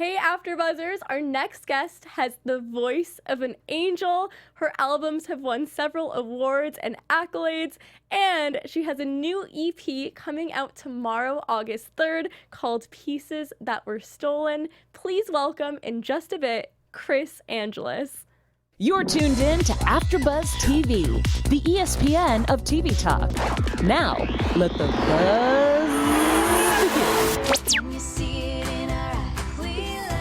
Hey AfterBuzzers, our next guest has the voice of an angel. Her albums have won several awards and accolades, and she has a new EP coming out tomorrow, August 3rd, called Pieces That Were Stolen. Please welcome, in just a bit, Kris Angelis. You're tuned in to AfterBuzz TV, the ESPN of TV talk. Now, let the buzz begin.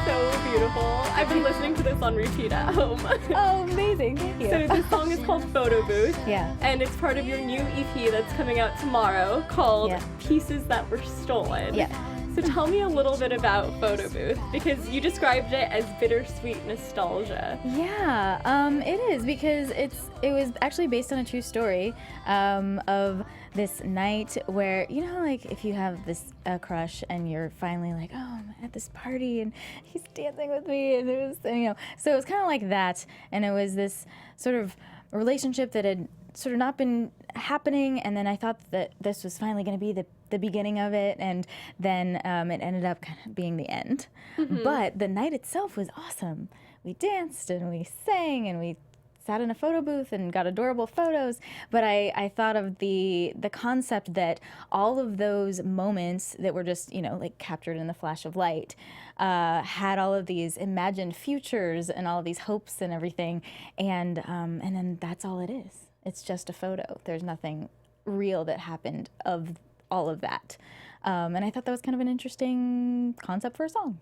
So beautiful. I've been listening to this on repeat at home. Oh, amazing. Thank you. So this song is called Photobooth. Yeah. And it's part of your new EP that's coming out tomorrow called Pieces That Were Stolen. Yeah. So tell me a little bit about Photobooth, because you described it as bittersweet nostalgia. Yeah, it is, because it was actually based on a true story of this night where, you know, like if you have this crush and you're finally like, oh, I'm at this party and he's dancing with me, and it was, you know, so it was kind of like that, and it was this sort of relationship that had sort of not been happening, and then I thought that this was finally going to be the beginning of it, and then it ended up kind of being the end. Mm-hmm. But the night itself was awesome. We danced and we sang and we sat in a photo booth and got adorable photos. But I thought of the concept that all of those moments that were just, you know, like captured in the flash of light had all of these imagined futures and all of these hopes and everything, and then that's all it is. It's just a photo. There's nothing real that happened of all of that. And I thought that was kind of an interesting concept for a song.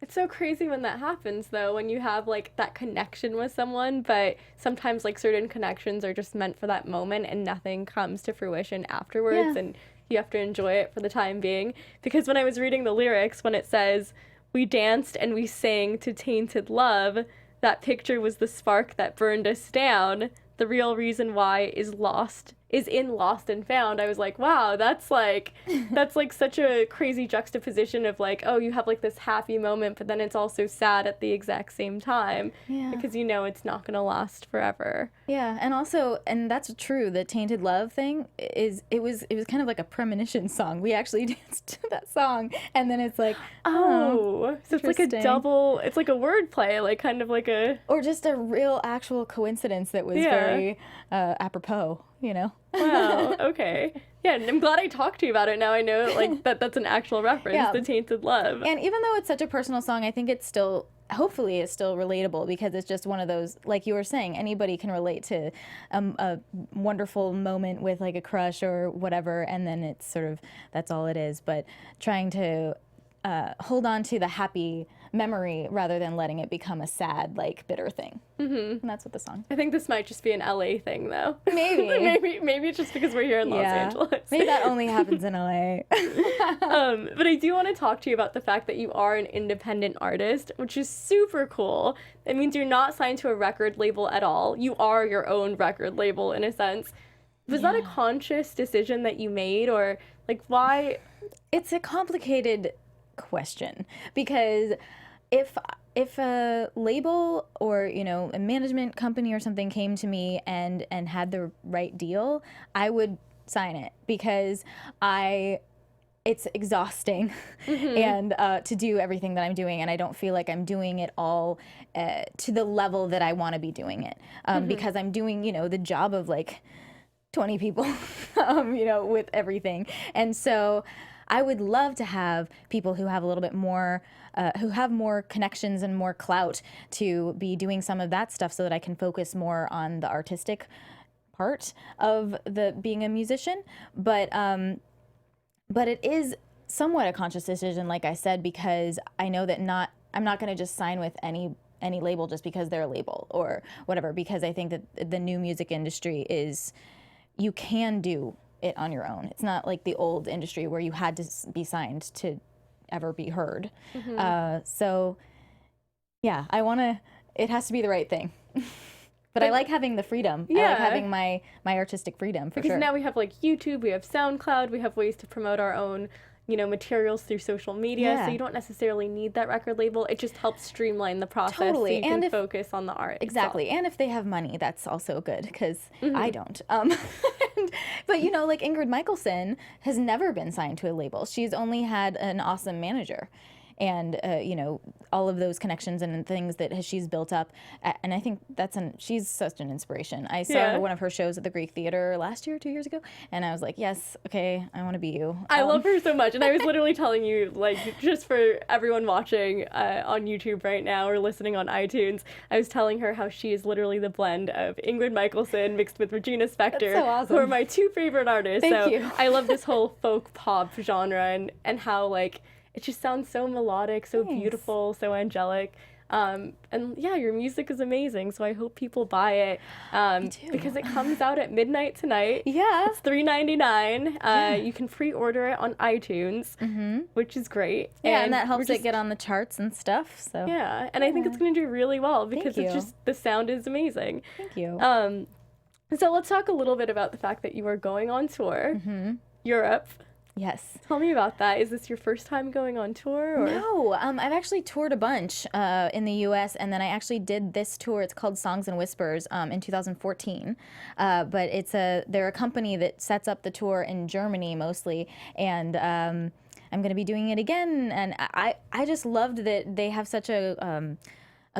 It's so crazy when that happens, though, when you have like that connection with someone, but sometimes like certain connections are just meant for that moment and nothing comes to fruition afterwards, and you have to enjoy it for the time being. Because when I was reading the lyrics, when it says, "We danced and we sang to tainted love, that picture was the spark that burned us down. The real reason why is in Lost and Found." I was like, wow, that's like such a crazy juxtaposition of like, oh, you have like this happy moment, but then it's also sad at the exact same time, because you know it's not gonna last forever. Yeah, and also, and that's true, the Tainted Love thing is, it was kind of like a premonition song. We actually danced to that song, and then it's like, oh, so it's like a double, it's like a wordplay, like kind of like a... Or just a real actual coincidence that was very apropos, you know? Wow, okay. Yeah, and I'm glad I talked to you about it. Now I know like that's an actual reference, the Tainted Love. And even though it's such a personal song, I think it's still, hopefully it's still relatable, because it's just one of those, like you were saying, anybody can relate to a wonderful moment with like a crush or whatever, and then it's sort of, that's all it is. But trying to hold on to the happy memory rather than letting it become a sad, like, bitter thing. Mm-hmm. And that's what the song. I think this might just be an LA thing, though. Maybe. maybe it's just because we're here in Los Angeles. Maybe that only happens in LA. But I do want to talk to you about the fact that you are an independent artist, which is super cool. It means you're not signed to a record label at all. You are your own record label, in a sense. Was that a conscious decision that you made, or like why? It's a complicated question, because if a label or, you know, a management company or something came to me and had the right deal, I would sign it, because it's exhausting and to do everything that I'm doing, and I don't feel like I'm doing it all to the level that I want to be doing it, because I'm doing, you know, the job of like 20 people, you know, with everything. And so I would love to have people who have a little bit more, who have more connections and more clout to be doing some of that stuff, so that I can focus more on the artistic part of being a musician. But it is somewhat a conscious decision, like I said, because I know that I'm not going to just sign with any label just because they're a label or whatever, because I think that the new music industry is, you can do it on your own. It's not like the old industry where you had to be signed to ever be heard. So yeah, it has to be the right thing. But I like having the freedom. I like having my artistic freedom, for sure. Because now we have like YouTube, we have SoundCloud, we have ways to promote our own, you know, materials through social media, so you don't necessarily need that record label. It just helps streamline the process, so you can focus on the art. Exactly, itself. And if they have money, that's also good, because I don't. But, you know, like Ingrid Michaelson has never been signed to a label. She's only had an awesome manager. and you know, all of those connections and things that she's built up. And I think she's such an inspiration. I saw one of her shows at the Greek Theater last year, 2 years ago, and I was like, yes, okay, I want to be you. I love her so much, and I was literally telling you, like, just for everyone watching on YouTube right now or listening on iTunes, I was telling her how she is literally the blend of Ingrid Michaelson mixed with Regina Spektor, so awesome. who are my 2 favorite artists. Thank you. I love this whole folk pop genre and how, like, it just sounds so melodic, so beautiful, so angelic. And yeah, your music is amazing, so I hope people buy it because it comes out at midnight tonight. Yeah. It's $3.99. You can pre-order it on iTunes, which is great. Yeah, and that helps it get on the charts and stuff. So yeah, and I think it's going to do really well because Thank it's you. just, the sound is amazing. Thank you. So let's talk a little bit about the fact that you are going on tour, Europe. Yes. Tell me about that. Is this your first time going on tour? Or? No, I've actually toured a bunch in the U.S., and then I actually did this tour. It's called Songs and Whispers in 2014. But they're a company that sets up the tour in Germany mostly, and I'm going to be doing it again. And I just loved that they have such a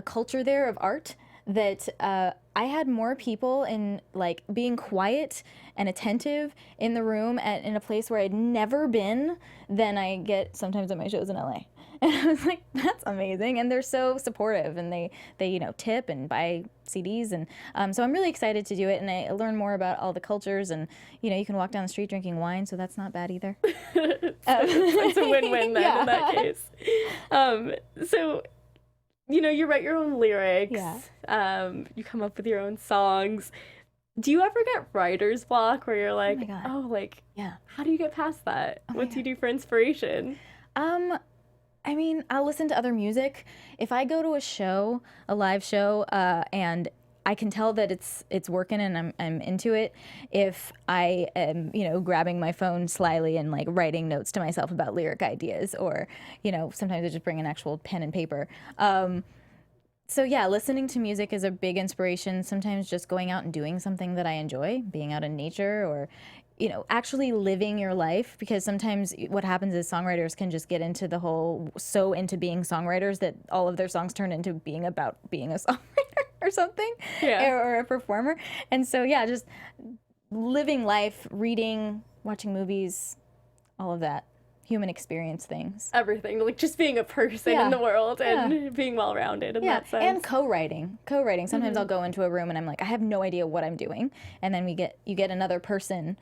culture there of art that I had more people in, like, being quiet and attentive in the room in a place where I'd never been than I get sometimes at my shows in LA. And I was like, that's amazing. And they're so supportive, and they you know, tip and buy CDs. And so I'm really excited to do it, and I learn more about all the cultures. And, you know, you can walk down the street drinking wine, so that's not bad either. It's a win-win then in that case. So, you know, you write your own lyrics. Yeah. You come up with your own songs. Do you ever get writer's block where you're like, God. like, Yeah. how do you get past that? What do you do for inspiration? I mean, I'll listen to other music. If I go to a show, a live show, and I can tell that it's working and I'm into it, if I am, you know, grabbing my phone slyly and, like, writing notes to myself about lyric ideas, or, you know, sometimes I just bring an actual pen and paper. So yeah, listening to music is a big inspiration. Sometimes just going out and doing something that I enjoy, being out in nature, or, you know, actually living your life, because sometimes what happens is songwriters can just get into the whole, so into being songwriters that all of their songs turn into being about being a songwriter or something, or a performer. And so yeah, just living life, reading, watching movies, all of that. Human experience things. Everything, like just being a person in the world and being well-rounded in that sense. And co-writing. Sometimes I'll go into a room and I'm like, I have no idea what I'm doing. And then you get another person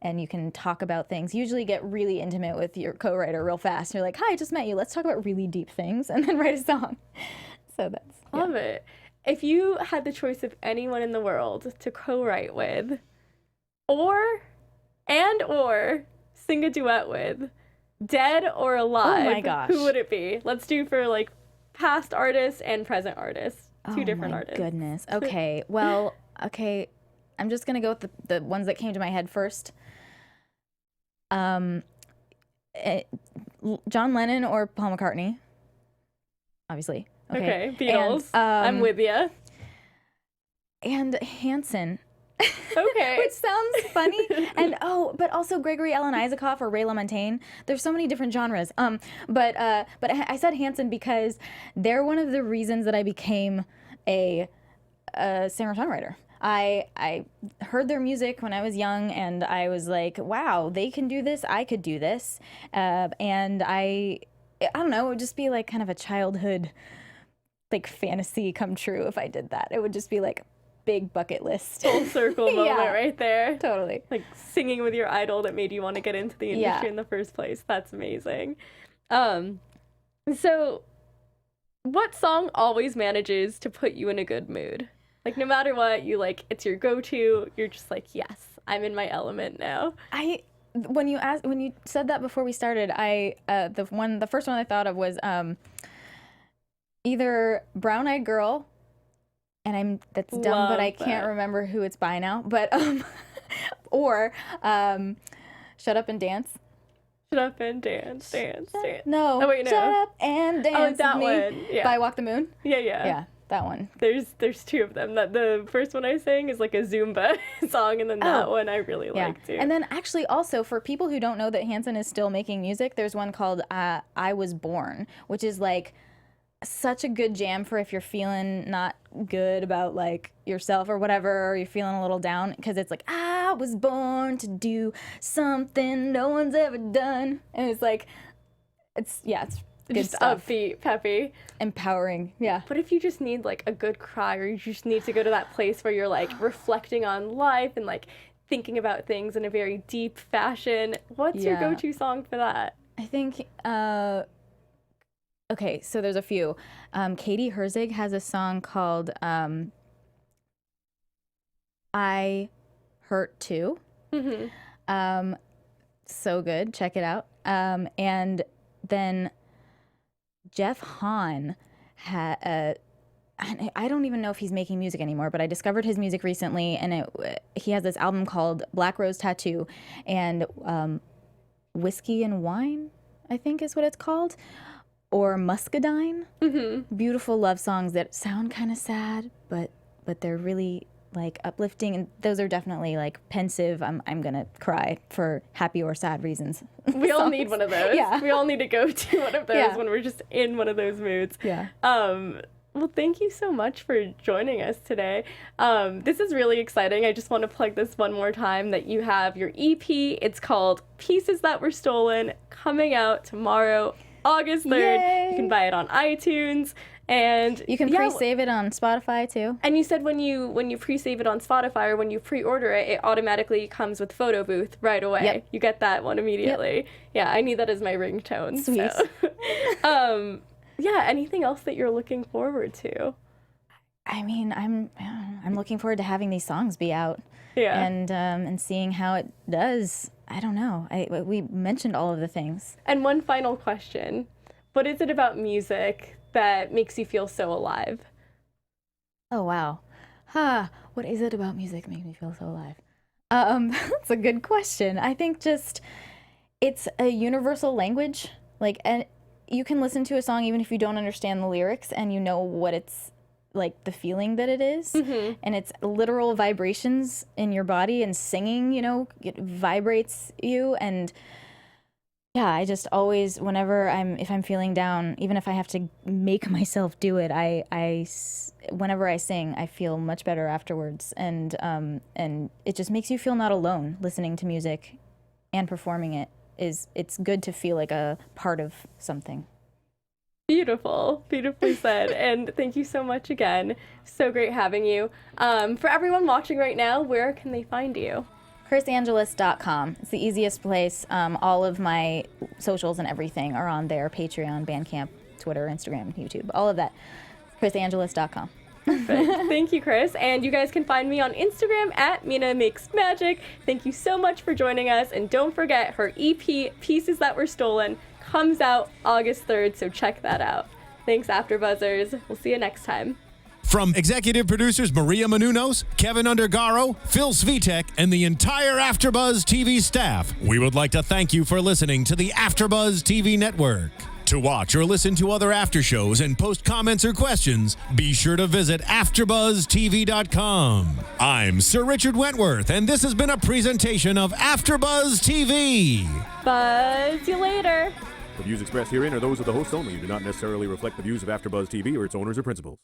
and you can talk about things. You usually get really intimate with your co-writer real fast. You're like, hi, I just met you. Let's talk about really deep things, and then write a song. So that's... Love it. If you had the choice of anyone in the world to co-write with, or sing a duet with, dead or alive, oh my gosh, who would it be? Let's do for, like, past artists and present artists. Two different artists. Oh my goodness. Okay. Well, okay. I'm just going to go with the ones that came to my head first. John Lennon or Paul McCartney. Obviously. Okay, Beatles. And, I'm with you. And Hanson. Okay. Which sounds funny. And but also Gregory Alan Isaacoff or Ray LaMontagne. There's so many different genres. But I said Hanson because they're one of the reasons that I became a singer-songwriter. I heard their music when I was young, and I was like, wow, they can do this, I could do this. And I don't know, it would just be like kind of a childhood, like, fantasy come true if I did that. It would just be like big bucket list. Full circle moment right there. Totally. Like singing with your idol that made you want to get into the industry in the first place. That's amazing. So what song always manages to put you in a good mood? Like, no matter what, you, like, it's your go-to, you're just like, yes, I'm in my element now. When you said that before we started, the first one I thought of was either Brown Eyed Girl, and that's dumb, Love but I can't remember who it's by now, but or Shut Up and Dance. Shut Up and Dance, Dance. No. Oh, wait, no. Shut Up and Dance that with me one. Yeah. by Walk the Moon. Yeah. Yeah, that one. There's two of them. That the first one I sang is like a Zumba song, and then that one I really like too. And then actually also for people who don't know that Hanson is still making music, there's one called I Was Born, which is like such a good jam for if you're feeling not good about like yourself or whatever, or you're feeling a little down, because it's like, I was born to do something no one's ever done. And it's like, it's good just stuff. Upbeat, peppy, empowering. Yeah. But if you just need like a good cry, or you just need to go to that place where you're like reflecting on life and like thinking about things in a very deep fashion, what's your go-to song for that? I think okay, so there's a few. Katie Herzig has a song called I Hurt Too. Mm-hmm. So good. Check it out. And then Jeff Hahn I don't even know if he's making music anymore, but I discovered his music recently, and he has this album called Black Rose Tattoo and Whiskey and Wine, I think is what it's called. Or Muscadine. Mm-hmm. Beautiful love songs that sound kind of sad, but they're really like uplifting, and those are definitely like pensive. I'm gonna cry for happy or sad reasons. We all need one of those. Yeah. We all need to go to one of those when we're just in one of those moods. Yeah. Well, thank you so much for joining us today. This is really exciting. I just want to plug this one more time that you have your EP. It's called Pieces That Were Stolen, coming out tomorrow, August 3rd. Yay. You can buy it on iTunes, and you can pre-save it on Spotify too. And you said when you pre-save it on Spotify or when you pre-order it, it automatically comes with Photobooth right away. Yep. You get that one immediately. Yep. Yeah, I need that as my ringtone. Sweet. So. Yeah, anything else that you're looking forward to? I mean, I'm looking forward to having these songs be out. Yeah. And seeing how it does. I don't know. We mentioned all of the things. And one final question. What is it about music that makes you feel so alive? Oh, wow. What is it about music that makes me feel so alive? That's a good question. I think just it's a universal language. Like, and you can listen to a song even if you don't understand the lyrics, and you know what it's like, the feeling that it is. Mm-hmm. And it's literal vibrations in your body, and singing, it vibrates you. And yeah, I just always, if I'm feeling down, even if I have to make myself do it, whenever I sing, I feel much better afterwards. And it just makes you feel not alone. Listening to music and performing it it's good to feel like a part of something. Beautiful. Beautifully said. And thank you so much again. So great having you. For everyone watching right now, where can they find you? KrisAngelis.com. It's the easiest place. All of my socials and everything are on there. Patreon, Bandcamp, Twitter, Instagram, YouTube, all of that. KrisAngelis.com. Perfect. Thank you, Kris. And you guys can find me on Instagram at Mena Makes Magic. Thank you so much for joining us. And don't forget, her EP, Pieces That Were Stolen, comes out August 3rd, so check that out. Thanks, AfterBuzzers. We'll see you next time. From executive producers Maria Menounos, Kevin Undergaro, Phil Svitek, and the entire AfterBuzz TV staff, we would like to thank you for listening to the AfterBuzz TV network. To watch or listen to other after shows and post comments or questions, be sure to visit AfterBuzzTV.com. I'm Sir Richard Wentworth, and this has been a presentation of AfterBuzz TV. Buzz you later. The views expressed herein are those of the host only and do not necessarily reflect the views of AfterBuzz TV or its owners or principals.